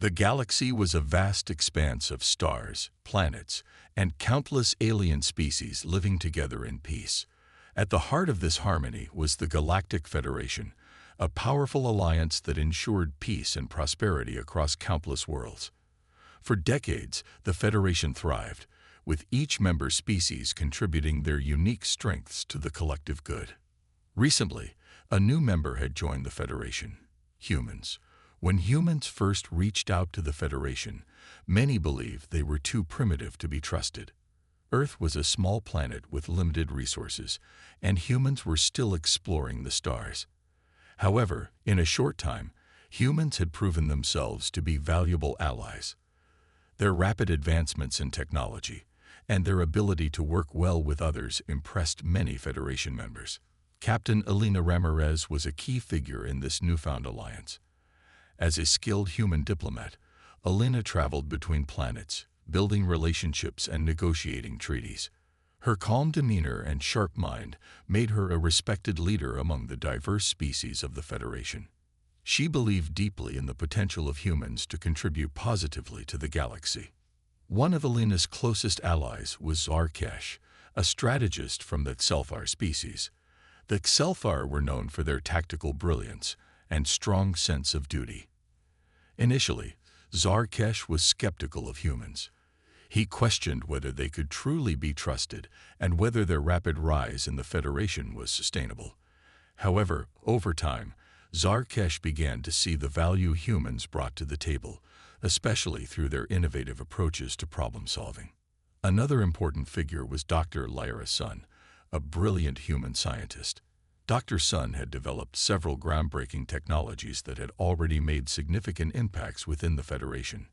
The galaxy was a vast expanse of stars, planets, and countless alien species living together in peace. At the heart of this harmony was the Galactic Federation, a powerful alliance that ensured peace and prosperity across countless worlds. For decades, the Federation thrived, with each member species contributing their unique strengths to the collective good. Recently, a new member had joined the Federation: humans. When humans first reached out to the Federation, many believed they were too primitive to be trusted. Earth was a small planet with limited resources, and humans were still exploring the stars. However, in a short time, humans had proven themselves to be valuable allies. Their rapid advancements in technology and their ability to work well with others impressed many Federation members. Captain Elena Ramirez was a key figure in this newfound alliance. As a skilled human diplomat, Elena traveled between planets, building relationships and negotiating treaties. Her calm demeanor and sharp mind made her a respected leader among the diverse species of the Federation. She believed deeply in the potential of humans to contribute positively to the galaxy. One of Elena's closest allies was Zarkesh, a strategist from the Sci-Fi species. The Sci-Fi were known for their tactical brilliance and strong sense of duty. Initially, Zarkesh was skeptical of humans. He questioned whether they could truly be trusted and whether their rapid rise in the Federation was sustainable. However, over time, Zarkesh began to see the value humans brought to the table, especially through their innovative approaches to problem-solving. Another important figure was Dr. Lyra Sun, a brilliant human scientist. Dr. Sun had developed several groundbreaking technologies that had already made significant impacts within the Federation.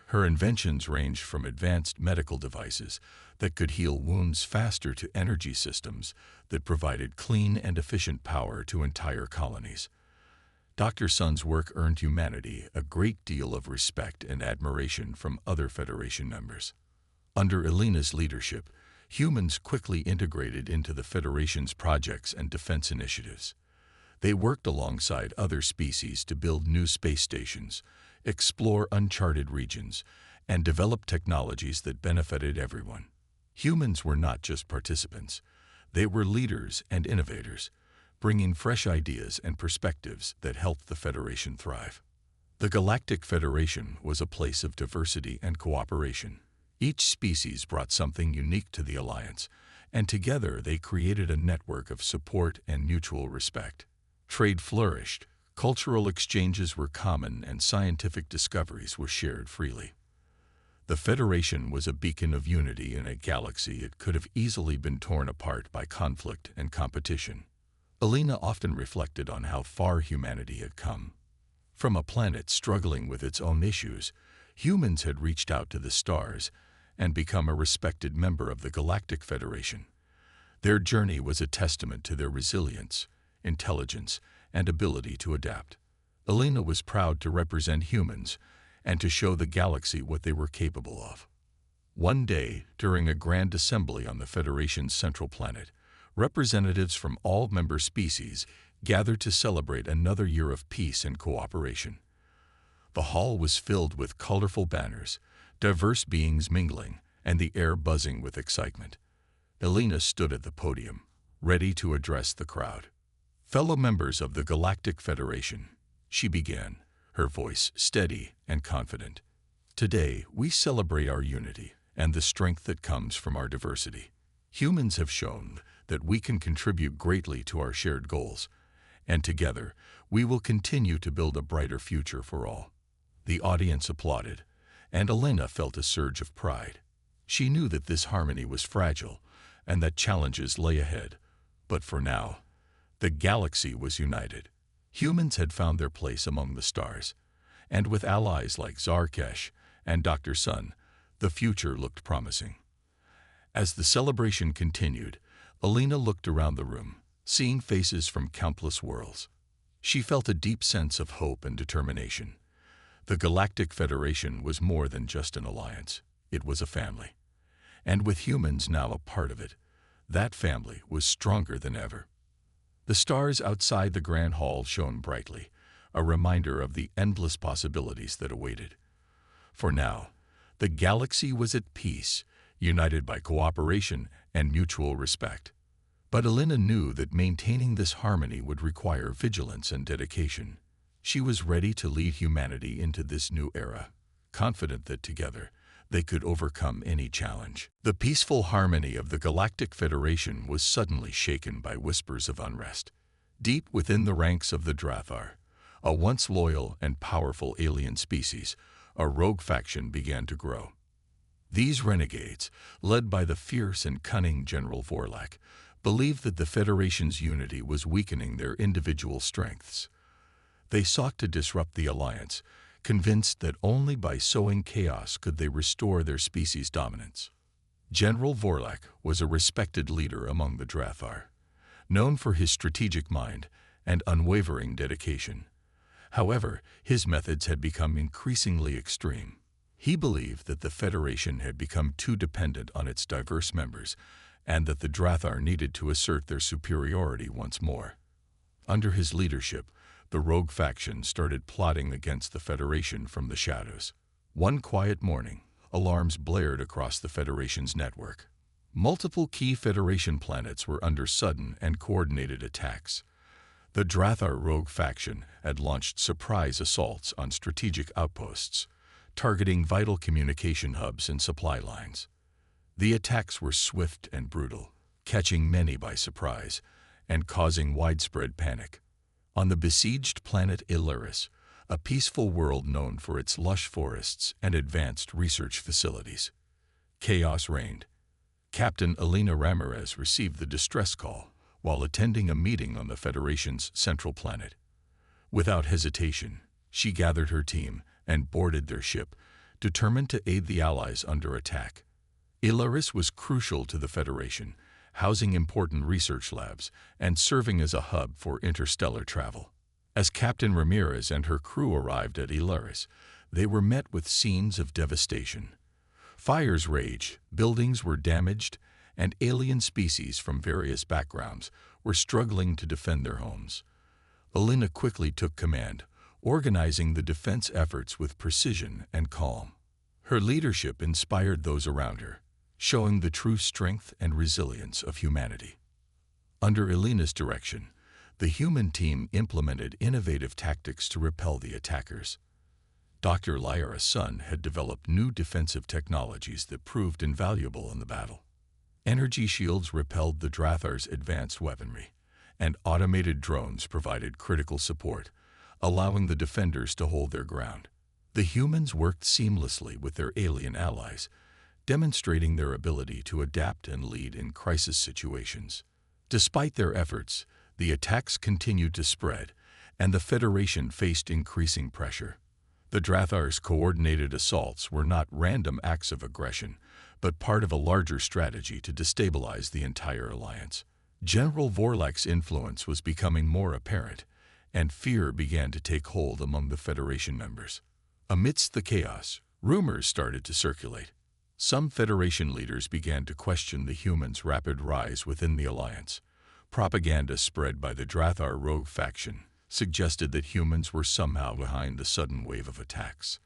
Her inventions ranged from advanced medical devices that could heal wounds faster to energy systems that provided clean and efficient power to entire colonies. Dr. Sun's work earned humanity a great deal of respect and admiration from other Federation members. Under Elena's leadership, humans quickly integrated into the Federation's projects and defense initiatives. They worked alongside other species to build new space stations, explore uncharted regions, and develop technologies that benefited everyone. Humans were not just participants. They were leaders and innovators, bringing fresh ideas and perspectives that helped the Federation thrive. The Galactic Federation was a place of diversity and cooperation. Each species brought something unique to the alliance, and together they created a network of support and mutual respect. Trade flourished, cultural exchanges were common, and scientific discoveries were shared freely. The Federation was a beacon of unity in a galaxy it could have easily been torn apart by conflict and competition. Elena often reflected on how far humanity had come. From a planet struggling with its own issues, humans had reached out to the stars and become a respected member of the Galactic Federation. Their journey was a testament to their resilience, intelligence, and ability to adapt. Elena was proud to represent humans and to show the galaxy what they were capable of. One day, during a grand assembly on the Federation's central planet, representatives from all member species gathered to celebrate another year of peace and cooperation. The hall was filled with colorful banners, diverse beings mingling, and the air buzzing with excitement. Elena stood at the podium, ready to address the crowd. Fellow members of the Galactic Federation, she began, her voice steady and confident. Today, we celebrate our unity and the strength that comes from our diversity. Humans have shown that we can contribute greatly to our shared goals, and together, we will continue to build a brighter future for all. The audience applauded, and Elena felt a surge of pride. She knew that this harmony was fragile and that challenges lay ahead, but for now, the galaxy was united. Humans had found their place among the stars, and with allies like Zarkesh and Dr. Sun, the future looked promising. As the celebration continued, Elena looked around the room, seeing faces from countless worlds. She felt a deep sense of hope and determination. The Galactic Federation was more than just an alliance. It was a family. And with humans now a part of it, that family was stronger than ever. The stars outside the Grand Hall shone brightly, a reminder of the endless possibilities that awaited. For now, the galaxy was at peace, united by cooperation and mutual respect. But Elena knew that maintaining this harmony would require vigilance and dedication. She was ready to lead humanity into this new era, confident that together they could overcome any challenge. The peaceful harmony of the Galactic Federation was suddenly shaken by whispers of unrest. Deep within the ranks of the Drathar, a once loyal and powerful alien species, a rogue faction began to grow. These renegades, led by the fierce and cunning General Vorlak, believed that the Federation's unity was weakening their individual strengths. They sought to disrupt the alliance, convinced that only by sowing chaos could they restore their species' dominance. General Vorlak was a respected leader among the Drathar, known for his strategic mind and unwavering dedication. However, his methods had become increasingly extreme. He believed that the Federation had become too dependent on its diverse members and that the Drathar needed to assert their superiority once more. Under his leadership, the rogue faction started plotting against the Federation from the shadows. One quiet morning, alarms blared across the Federation's network. Multiple key Federation planets were under sudden and coordinated attacks. The Drathar rogue faction had launched surprise assaults on strategic outposts, targeting vital communication hubs and supply lines. The attacks were swift and brutal, catching many by surprise and causing widespread panic. On the besieged planet Illyris, a peaceful world known for its lush forests and advanced research facilities, chaos reigned. Captain Elena Ramirez received the distress call while attending a meeting on the Federation's central planet. Without hesitation, she gathered her team and boarded their ship, determined to aid the Allies under attack. Illyris was crucial to the Federation, housing important research labs and serving as a hub for interstellar travel. As Captain Ramirez and her crew arrived at Illyris, they were met with scenes of devastation. Fires raged, buildings were damaged, and alien species from various backgrounds were struggling to defend their homes. Elena quickly took command, organizing the defense efforts with precision and calm. Her leadership inspired those around her, showing the true strength and resilience of humanity. Under Elena's direction, the human team implemented innovative tactics to repel the attackers. Dr. Lyra's son had developed new defensive technologies that proved invaluable in the battle. Energy shields repelled the Drathar's advanced weaponry, and automated drones provided critical support, allowing the defenders to hold their ground. The humans worked seamlessly with their alien allies, demonstrating their ability to adapt and lead in crisis situations. Despite their efforts, the attacks continued to spread, and the Federation faced increasing pressure. The Drathar's coordinated assaults were not random acts of aggression, but part of a larger strategy to destabilize the entire alliance. General Vorlak's influence was becoming more apparent, and fear began to take hold among the Federation members. Amidst the chaos, rumors started to circulate. Some Federation leaders began to question the humans' rapid rise within the alliance. Propaganda spread by the Drathar rogue faction suggested that humans were somehow behind the sudden wave of attacks.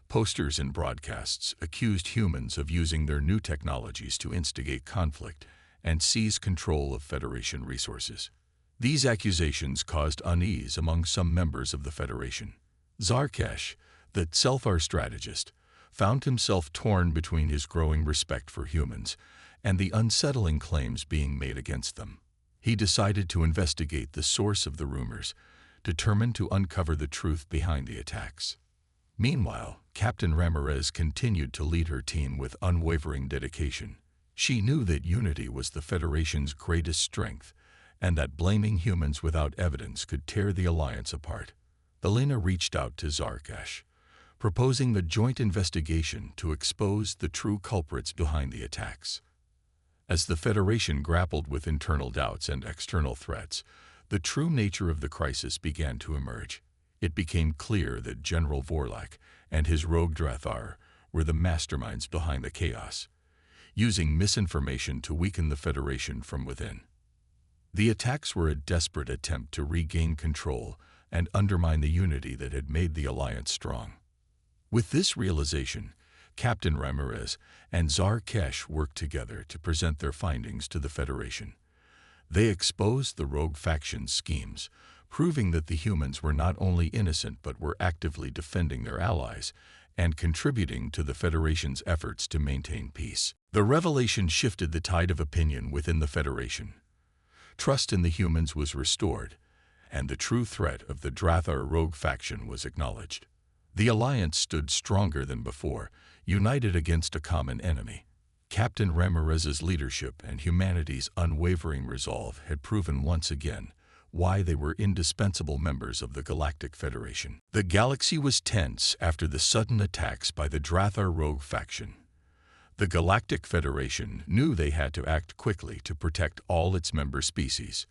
Posters and broadcasts accused humans of using their new technologies to instigate conflict and seize control of Federation resources. These accusations caused unease among some members of the Federation. Zarkesh, the Selfar strategist, found himself torn between his growing respect for humans and the unsettling claims being made against them. He decided to investigate the source of the rumors, determined to uncover the truth behind the attacks. Meanwhile, Captain Ramirez continued to lead her team with unwavering dedication. She knew that unity was the Federation's greatest strength, and that blaming humans without evidence could tear the alliance apart. Elena reached out to Zarkesh, proposing a joint investigation to expose the true culprits behind the attacks. As the Federation grappled with internal doubts and external threats, the true nature of the crisis began to emerge. It became clear that General Vorlak and his rogue Drathar were the masterminds behind the chaos, using misinformation to weaken the Federation from within. The attacks were a desperate attempt to regain control and undermine the unity that had made the alliance strong. With this realization, Captain Ramirez and Zarkesh worked together to present their findings to the Federation. They exposed the rogue faction's schemes, proving that the humans were not only innocent but were actively defending their allies and contributing to the Federation's efforts to maintain peace. The revelation shifted the tide of opinion within the Federation. Trust in the humans was restored, and the true threat of the Drathar rogue faction was acknowledged. The alliance stood stronger than before, united against a common enemy. Captain Ramirez's leadership and humanity's unwavering resolve had proven once again why they were indispensable members of the Galactic Federation. The galaxy was tense after the sudden attacks by the Drathar rogue faction. The Galactic Federation knew they had to act quickly to protect all its member species.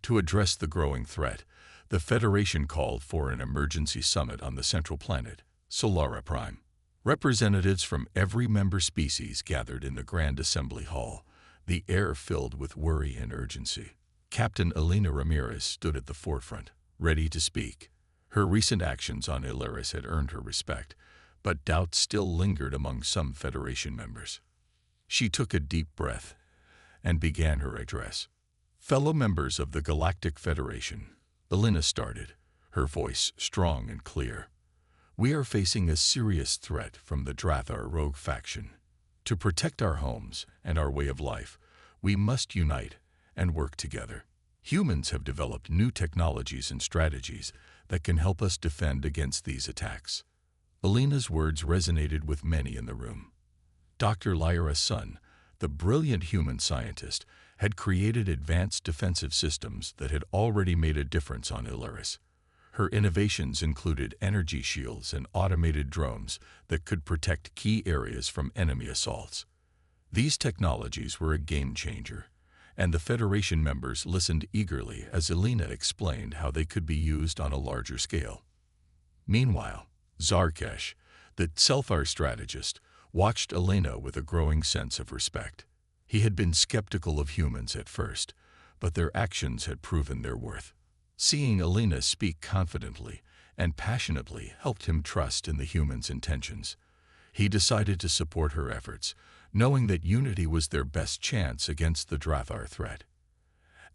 To address the growing threat, the Federation called for an emergency summit on the central planet, Solara Prime. Representatives from every member species gathered in the Grand Assembly Hall, the air filled with worry and urgency. Captain Elena Ramirez stood at the forefront, ready to speak. Her recent actions on Ilaris had earned her respect, but doubt still lingered among some Federation members. She took a deep breath and began her address. Fellow members of the Galactic Federation, Elena started, her voice strong and clear. We are facing a serious threat from the Drathar rogue faction. To protect our homes and our way of life, we must unite and work together. Humans have developed new technologies and strategies that can help us defend against these attacks. Elena's words resonated with many in the room. Dr. Lyra Sun, the brilliant human scientist, had created advanced defensive systems that had already made a difference on Ilaris. Her innovations included energy shields and automated drones that could protect key areas from enemy assaults. These technologies were a game changer, and the Federation members listened eagerly as Elena explained how they could be used on a larger scale. Meanwhile, Zarkesh, the Selfar strategist, watched Elena with a growing sense of respect. He had been skeptical of humans at first, but their actions had proven their worth. Seeing Elena speak confidently and passionately helped him trust in the humans' intentions. He decided to support her efforts, knowing that unity was their best chance against the Drathar threat.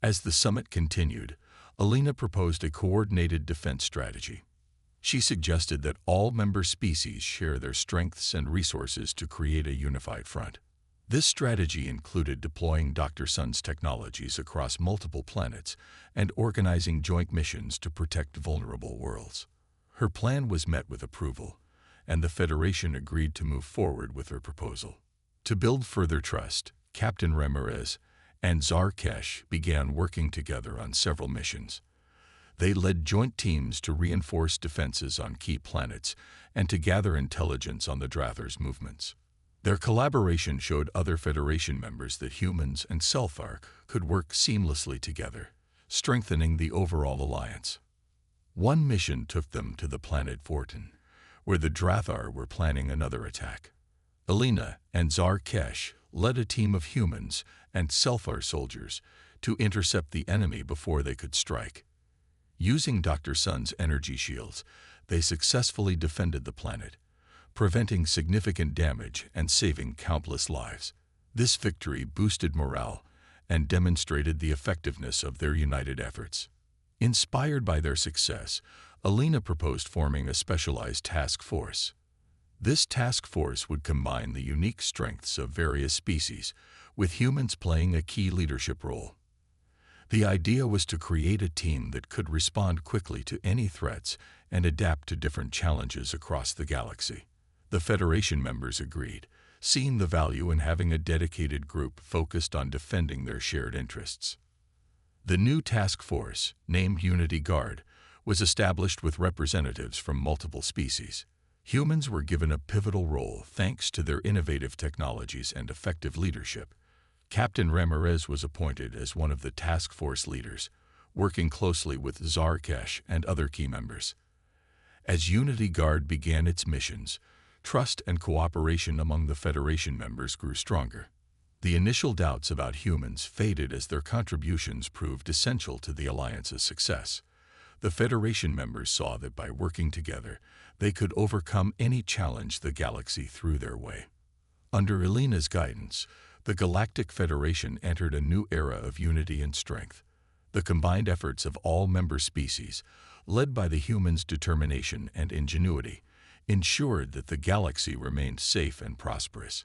As the summit continued, Elena proposed a coordinated defense strategy. She suggested that all member species share their strengths and resources to create a unified front. This strategy included deploying Dr. Sun's technologies across multiple planets and organizing joint missions to protect vulnerable worlds. Her plan was met with approval, and the Federation agreed to move forward with her proposal. To build further trust, Captain Ramirez and Zarkesh began working together on several missions. They led joint teams to reinforce defenses on key planets and to gather intelligence on the Drathar's movements. Their collaboration showed other Federation members that humans and Selfar could work seamlessly together, strengthening the overall alliance. One mission took them to the planet Vorten, where the Drathar were planning another attack. Elena and Zarkesh led a team of humans and Selfar soldiers to intercept the enemy before they could strike. Using Dr. Sun's energy shields, they successfully defended the planet, preventing significant damage and saving countless lives. This victory boosted morale and demonstrated the effectiveness of their united efforts. Inspired by their success, Elena proposed forming a specialized task force. This task force would combine the unique strengths of various species, with humans playing a key leadership role. The idea was to create a team that could respond quickly to any threats and adapt to different challenges across the galaxy. The Federation members agreed, seeing the value in having a dedicated group focused on defending their shared interests. The new task force, named Unity Guard, was established with representatives from multiple species. Humans were given a pivotal role thanks to their innovative technologies and effective leadership. Captain Ramirez was appointed as one of the task force leaders, working closely with Zarkesh and other key members. As Unity Guard began its missions, trust and cooperation among the Federation members grew stronger. The initial doubts about humans faded as their contributions proved essential to the Alliance's success. The Federation members saw that by working together, they could overcome any challenge the galaxy threw their way. Under Elena's guidance, the Galactic Federation entered a new era of unity and strength. The combined efforts of all member species, led by the humans' determination and ingenuity, ensured that the galaxy remained safe and prosperous.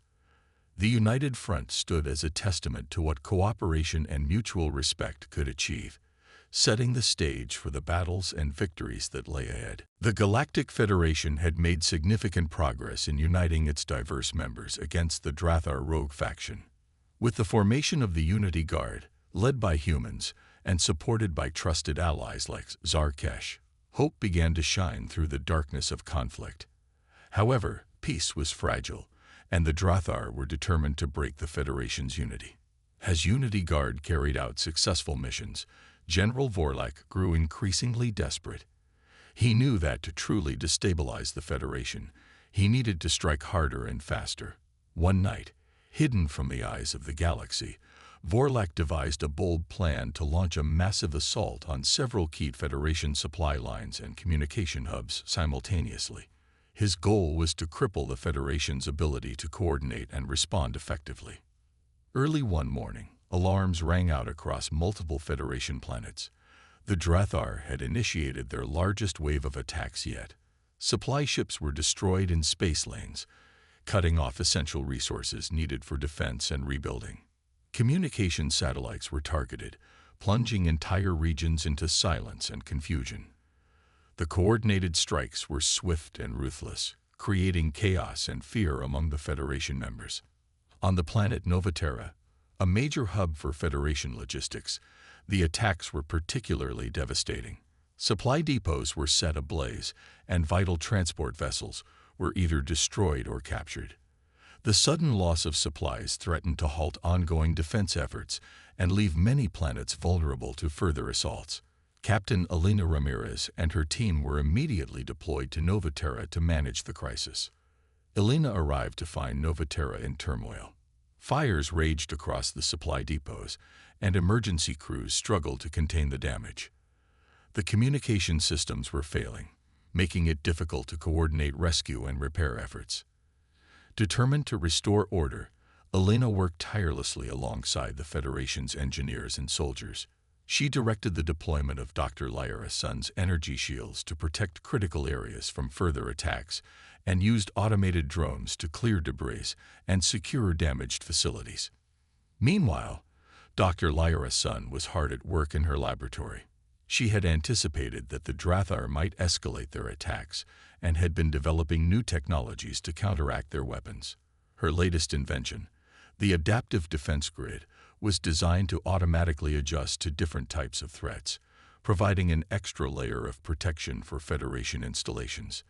The United Front stood as a testament to what cooperation and mutual respect could achieve, setting the stage for the battles and victories that lay ahead. The Galactic Federation had made significant progress in uniting its diverse members against the Drathar rogue faction. With the formation of the Unity Guard, led by humans and supported by trusted allies like Zarkesh, hope began to shine through the darkness of conflict. However, peace was fragile, and the Drathar were determined to break the Federation's unity. As Unity Guard carried out successful missions, General Vorlak grew increasingly desperate. He knew that to truly destabilize the Federation, he needed to strike harder and faster. One night, hidden from the eyes of the galaxy, Vorlak devised a bold plan to launch a massive assault on several key Federation supply lines and communication hubs simultaneously. His goal was to cripple the Federation's ability to coordinate and respond effectively. Early one morning, alarms rang out across multiple Federation planets. The Drathar had initiated their largest wave of attacks yet. Supply ships were destroyed in space lanes, cutting off essential resources needed for defense and rebuilding. Communication satellites were targeted, plunging entire regions into silence and confusion. The coordinated strikes were swift and ruthless, creating chaos and fear among the Federation members. On the planet Novaterra, a major hub for Federation logistics, the attacks were particularly devastating. Supply depots were set ablaze, and vital transport vessels were either destroyed or captured. The sudden loss of supplies threatened to halt ongoing defense efforts and leave many planets vulnerable to further assaults. Captain Elena Ramirez and her team were immediately deployed to Novaterra to manage the crisis. Elena arrived to find Novaterra in turmoil. Fires raged across the supply depots, and emergency crews struggled to contain the damage. The communication systems were failing, making it difficult to coordinate rescue and repair efforts. Determined to restore order, Elena worked tirelessly alongside the Federation's engineers and soldiers. She directed the deployment of Dr. Lyra's son's energy shields to protect critical areas from further attacks, and used automated drones to clear debris and secure damaged facilities. Meanwhile, Dr. Lyra's son was hard at work in her laboratory. She had anticipated that the Drathar might escalate their attacks and had been developing new technologies to counteract their weapons. Her latest invention, the adaptive defense grid, was designed to automatically adjust to different types of threats, providing an extra layer of protection for Federation installations.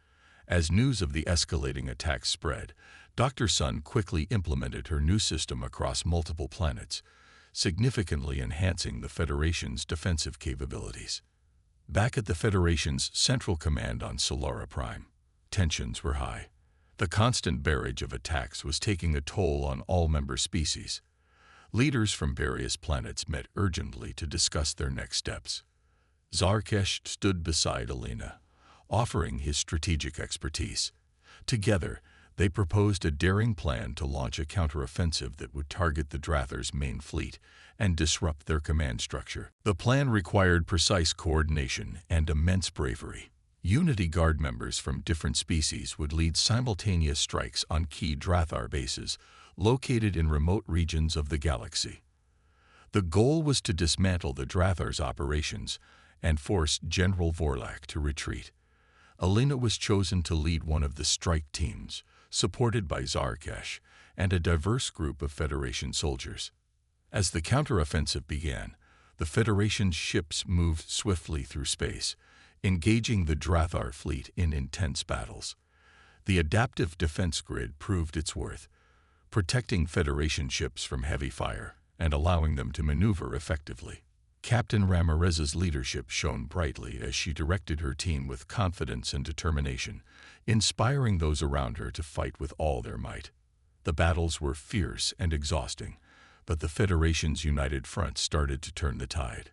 As news of the escalating attacks spread, Dr. Sun quickly implemented her new system across multiple planets, significantly enhancing the Federation's defensive capabilities. Back at the Federation's central command on Solara Prime, tensions were high. The constant barrage of attacks was taking a toll on all member species. Leaders from various planets met urgently to discuss their next steps. Zarkesh stood beside Elena, offering his strategic expertise. Together, they proposed a daring plan to launch a counteroffensive that would target the Drathar's main fleet and disrupt their command structure. The plan required precise coordination and immense bravery. Unity Guard members from different species would lead simultaneous strikes on key Drathar bases located in remote regions of the galaxy. The goal was to dismantle the Drathar's operations and force General Vorlak to retreat. Elena was chosen to lead one of the strike teams, supported by Zarkesh and a diverse group of Federation soldiers. As the counteroffensive began, the Federation's ships moved swiftly through space, engaging the Drathar fleet in intense battles. The adaptive defense grid proved its worth, protecting Federation ships from heavy fire and allowing them to maneuver effectively. Captain Ramirez's leadership shone brightly as she directed her team with confidence and determination, inspiring those around her to fight with all their might. The battles were fierce and exhausting, but the Federation's united front started to turn the tide.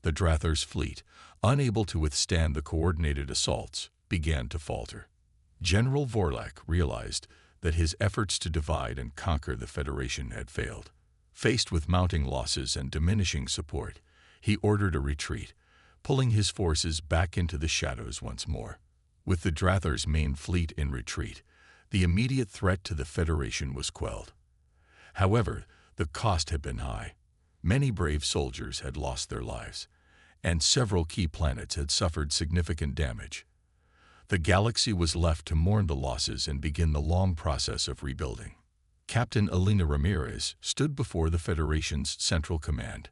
The Drathar's fleet, unable to withstand the coordinated assaults, began to falter. General Vorlak realized that his efforts to divide and conquer the Federation had failed. Faced with mounting losses and diminishing support, he ordered a retreat, pulling his forces back into the shadows once more. With the Drathar's main fleet in retreat, the immediate threat to the Federation was quelled. However, the cost had been high. Many brave soldiers had lost their lives, and several key planets had suffered significant damage. The galaxy was left to mourn the losses and begin the long process of rebuilding. Captain Elena Ramirez stood before the Federation's Central Command,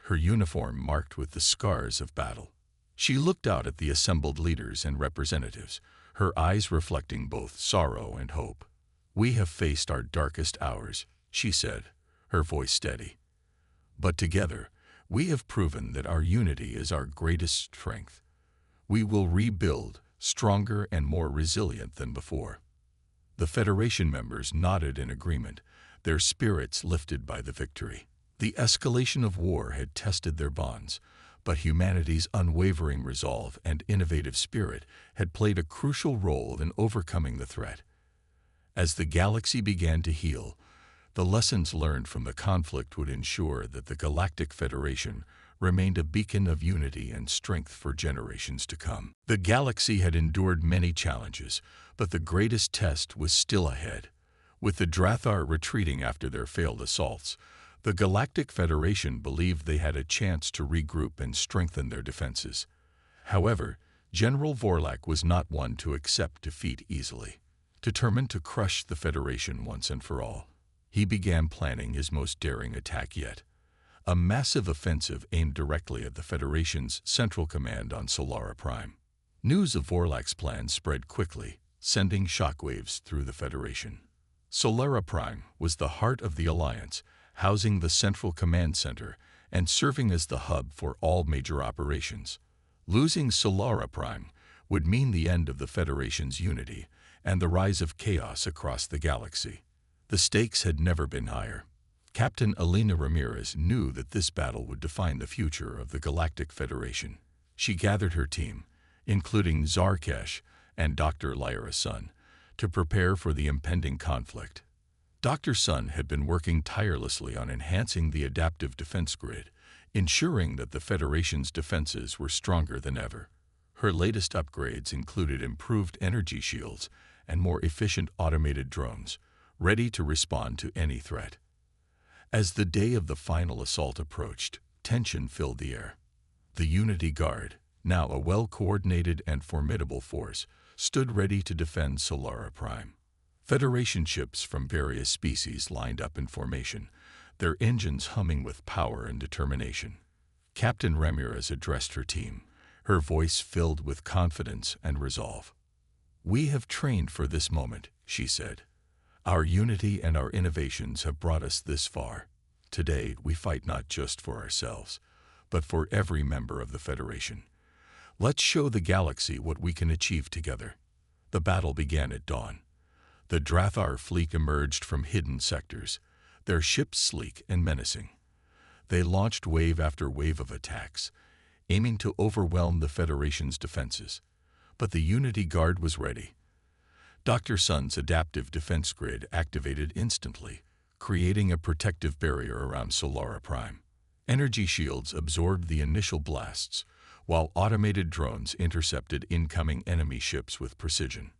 her uniform marked with the scars of battle. She looked out at the assembled leaders and representatives, her eyes reflecting both sorrow and hope. "We have faced our darkest hours," she said, her voice steady. "But together, we have proven that our unity is our greatest strength. We will rebuild, stronger and more resilient than before." The Federation members nodded in agreement, their spirits lifted by the victory. The escalation of war had tested their bonds, but humanity's unwavering resolve and innovative spirit had played a crucial role in overcoming the threat. As the galaxy began to heal, the lessons learned from the conflict would ensure that the Galactic Federation remained a beacon of unity and strength for generations to come. The galaxy had endured many challenges, but the greatest test was still ahead. With the Drathar retreating after their failed assaults, the Galactic Federation believed they had a chance to regroup and strengthen their defenses. However, General Vorlak was not one to accept defeat easily. Determined to crush the Federation once and for all, he began planning his most daring attack yet. A massive offensive aimed directly at the Federation's Central Command on Solara Prime. News of Vorlak's plan spread quickly, sending shockwaves through the Federation. Solara Prime was the heart of the Alliance, housing the Central Command Center and serving as the hub for all major operations. Losing Solara Prime would mean the end of the Federation's unity and the rise of chaos across the galaxy. The stakes had never been higher. Captain Elena Ramirez knew that this battle would define the future of the Galactic Federation. She gathered her team, including Zarkesh and Dr. Lyra Sun, to prepare for the impending conflict. Dr. Sun had been working tirelessly on enhancing the adaptive defense grid, ensuring that the Federation's defenses were stronger than ever. Her latest upgrades included improved energy shields and more efficient automated drones, ready to respond to any threat. As the day of the final assault approached, tension filled the air. The Unity Guard, now a well-coordinated and formidable force, stood ready to defend Solara Prime. Federation ships from various species lined up in formation, their engines humming with power and determination. Captain Ramirez addressed her team, her voice filled with confidence and resolve. "We have trained for this moment," she said. "Our unity and our innovations have brought us this far. Today, we fight not just for ourselves, but for every member of the Federation. Let's show the galaxy what we can achieve together." The battle began at dawn. The Drathar fleet emerged from hidden sectors, their ships sleek and menacing. They launched wave after wave of attacks, aiming to overwhelm the Federation's defenses. But the Unity Guard was ready. Dr. Sun's adaptive defense grid activated instantly, creating a protective barrier around Solara Prime. Energy shields absorbed the initial blasts, while automated drones intercepted incoming enemy ships with precision.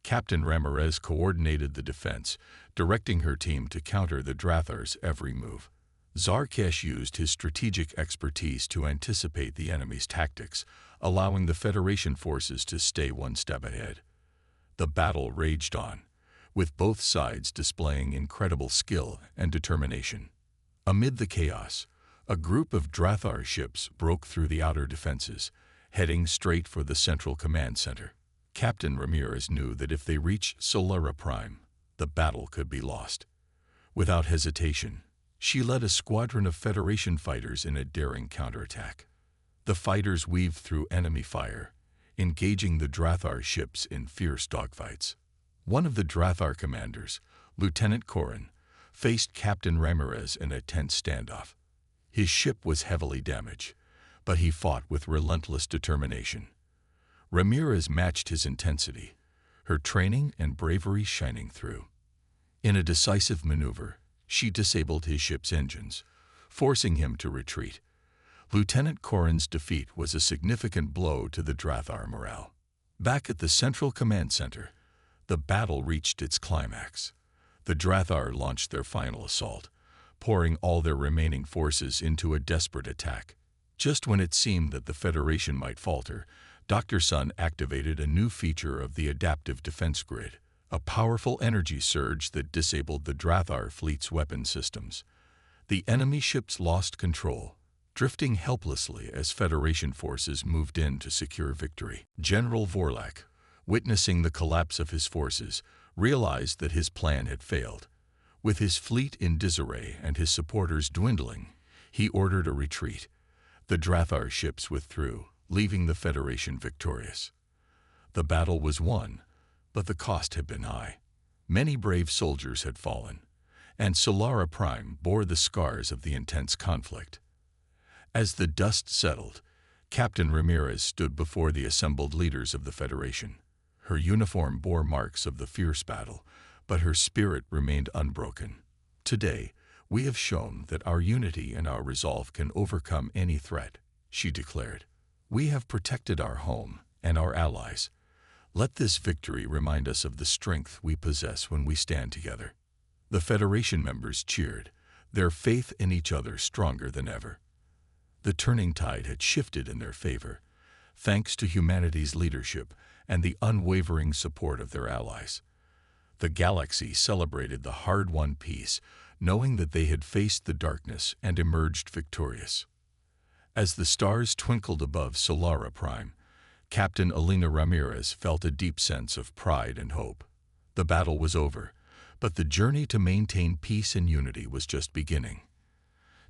Captain Ramirez coordinated the defense, directing her team to counter the Drathar's every move. Zarkesh used his strategic expertise to anticipate the enemy's tactics, allowing the Federation forces to stay one step ahead. The battle raged on, with both sides displaying incredible skill and determination. Amid the chaos, a group of Drathar ships broke through the outer defenses, heading straight for the Central Command Center. Captain Ramirez knew that if they reached Solara Prime, the battle could be lost. Without hesitation, she led a squadron of Federation fighters in a daring counterattack. The fighters weaved through enemy fire, engaging the Drathar ships in fierce dogfights. One of the Drathar commanders, Lieutenant Korin, faced Captain Ramirez in a tense standoff. His ship was heavily damaged, but he fought with relentless determination. Ramirez matched his intensity, her training and bravery shining through. In a decisive maneuver, she disabled his ship's engines, forcing him to retreat. Lieutenant Corrin's defeat was a significant blow to the Drathar morale. Back at the Central Command Center, the battle reached its climax. The Drathar launched their final assault, pouring all their remaining forces into a desperate attack. Just when it seemed that the Federation might falter, Dr. Sun activated a new feature of the adaptive defense grid, a powerful energy surge that disabled the Drathar fleet's weapon systems. The enemy ships lost control, drifting helplessly as Federation forces moved in to secure victory. General Vorlak, witnessing the collapse of his forces, realized that his plan had failed. With his fleet in disarray and his supporters dwindling, he ordered a retreat. The Drathar ships withdrew, leaving the Federation victorious. The battle was won, but the cost had been high. Many brave soldiers had fallen, and Solara Prime bore the scars of the intense conflict. As the dust settled, Captain Ramirez stood before the assembled leaders of the Federation. Her uniform bore marks of the fierce battle, but her spirit remained unbroken. Today, we have shown that our unity and our resolve can overcome any threat, she declared. We have protected our home and our allies. Let this victory remind us of the strength we possess when we stand together. The Federation members cheered, their faith in each other stronger than ever. The turning tide had shifted in their favor, thanks to humanity's leadership and the unwavering support of their allies. The galaxy celebrated the hard-won peace, knowing that they had faced the darkness and emerged victorious. As the stars twinkled above Solara Prime, Captain Elena Ramirez felt a deep sense of pride and hope. The battle was over, but the journey to maintain peace and unity was just beginning.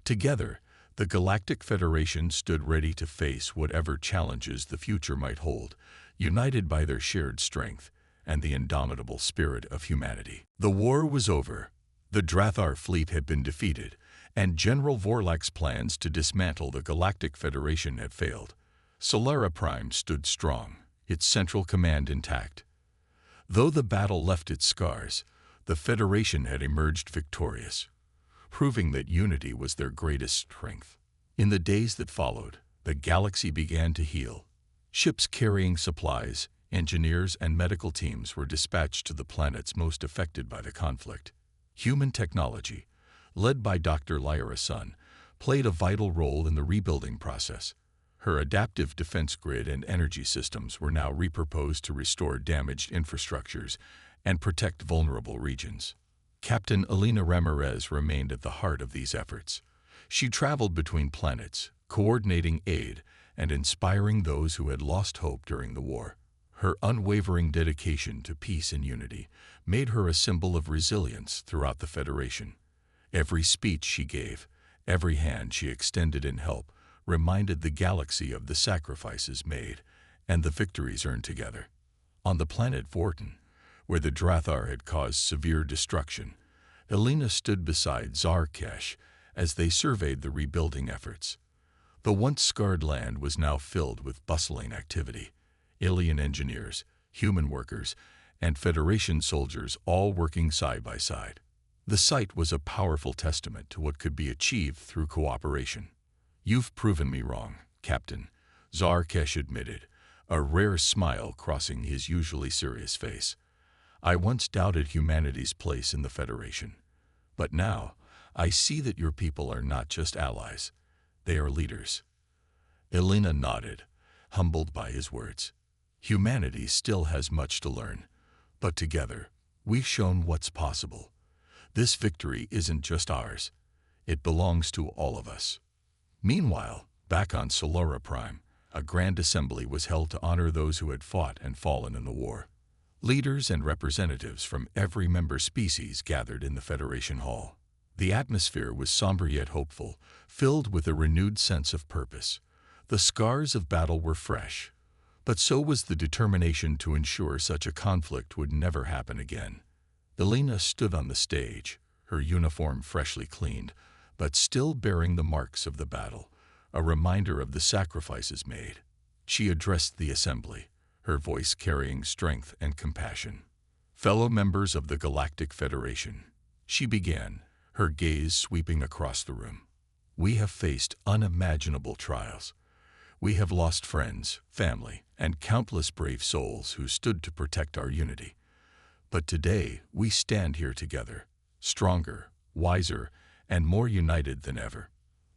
Together, the Galactic Federation stood ready to face whatever challenges the future might hold, united by their shared strength and the indomitable spirit of humanity. The war was over. The Drathar fleet had been defeated, and General Vorlak's plans to dismantle the Galactic Federation had failed. Solara Prime stood strong, its central command intact. Though the battle left its scars, the Federation had emerged victorious, proving that unity was their greatest strength. In the days that followed, the galaxy began to heal. Ships carrying supplies, engineers, and medical teams were dispatched to the planets most affected by the conflict. Human technology, led by Dr. Lyra Sun, played a vital role in the rebuilding process. Her adaptive defense grid and energy systems were now repurposed to restore damaged infrastructures and protect vulnerable regions. Captain Elena Ramirez remained at the heart of these efforts. She traveled between planets, coordinating aid and inspiring those who had lost hope during the war. Her unwavering dedication to peace and unity made her a symbol of resilience throughout the Federation. Every speech she gave, every hand she extended in help, reminded the galaxy of the sacrifices made and the victories earned together. On the planet Vorton, where the Drathar had caused severe destruction, Elena stood beside Zarkesh as they surveyed the rebuilding efforts. The once scarred land was now filled with bustling activity. Alien engineers, human workers, and Federation soldiers all working side by side. The site was a powerful testament to what could be achieved through cooperation. "You've proven me wrong, Captain," Zarkesh admitted, a rare smile crossing his usually serious face. "I once doubted humanity's place in the Federation, but now I see that your people are not just allies, they are leaders." Elena nodded, humbled by his words. Humanity still has much to learn, but together, we've shown what's possible. This victory isn't just ours, it belongs to all of us. Meanwhile, back on Solara Prime, a grand assembly was held to honor those who had fought and fallen in the war. Leaders and representatives from every member species gathered in the Federation Hall. The atmosphere was somber yet hopeful, filled with a renewed sense of purpose. The scars of battle were fresh, but so was the determination to ensure such a conflict would never happen again. Elena stood on the stage, her uniform freshly cleaned, but still bearing the marks of the battle. a reminder of the sacrifices made. She addressed the assembly, her voice carrying strength and compassion. Fellow members of the Galactic Federation, she began, her gaze sweeping across the room. We have faced unimaginable trials. We have lost friends, family, and countless brave souls who stood to protect our unity. But today, we stand here together, stronger, wiser, and more united than ever.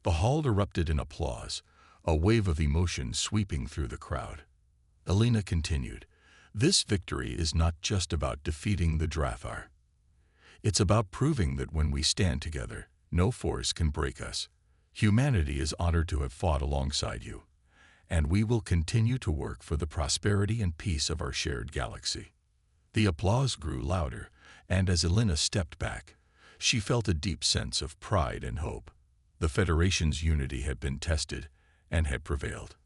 The hall erupted in applause, a wave of emotion sweeping through the crowd. Alina continued, "This victory is not just about defeating the Drathar. It's about proving that when we stand together, no force can break us. Humanity is honored to have fought alongside you, and we will continue to work for the prosperity and peace of our shared galaxy." The applause grew louder, and as Alina stepped back, she felt a deep sense of pride and hope. The Federation's unity had been tested and had prevailed.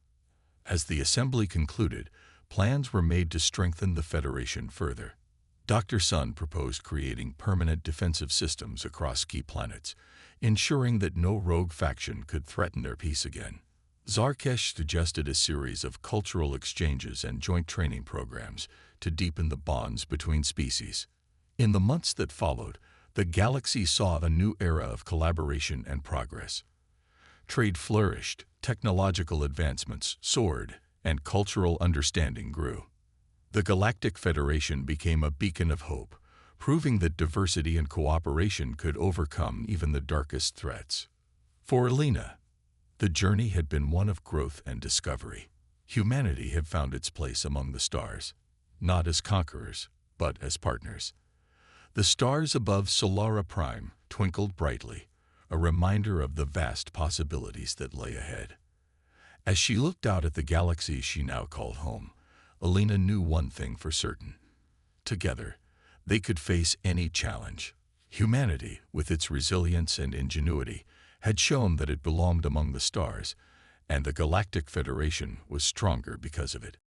As the assembly concluded, plans were made to strengthen the Federation further. Dr. Sun proposed creating permanent defensive systems across key planets, ensuring that no rogue faction could threaten their peace again. Zarkesh suggested a series of cultural exchanges and joint training programs to deepen the bonds between species. In the months that followed, the galaxy saw a new era of collaboration and progress. Trade flourished, technological advancements soared, and cultural understanding grew. The Galactic Federation became a beacon of hope, proving that diversity and cooperation could overcome even the darkest threats. For Alina, the journey had been one of growth and discovery. Humanity had found its place among the stars, not as conquerors, but as partners. The stars above Solara Prime twinkled brightly, a reminder of the vast possibilities that lay ahead. As she looked out at the galaxy she now called home, Alina knew one thing for certain. Together, they could face any challenge. Humanity, with its resilience and ingenuity, had shown that it belonged among the stars, and the Galactic Federation was stronger because of it.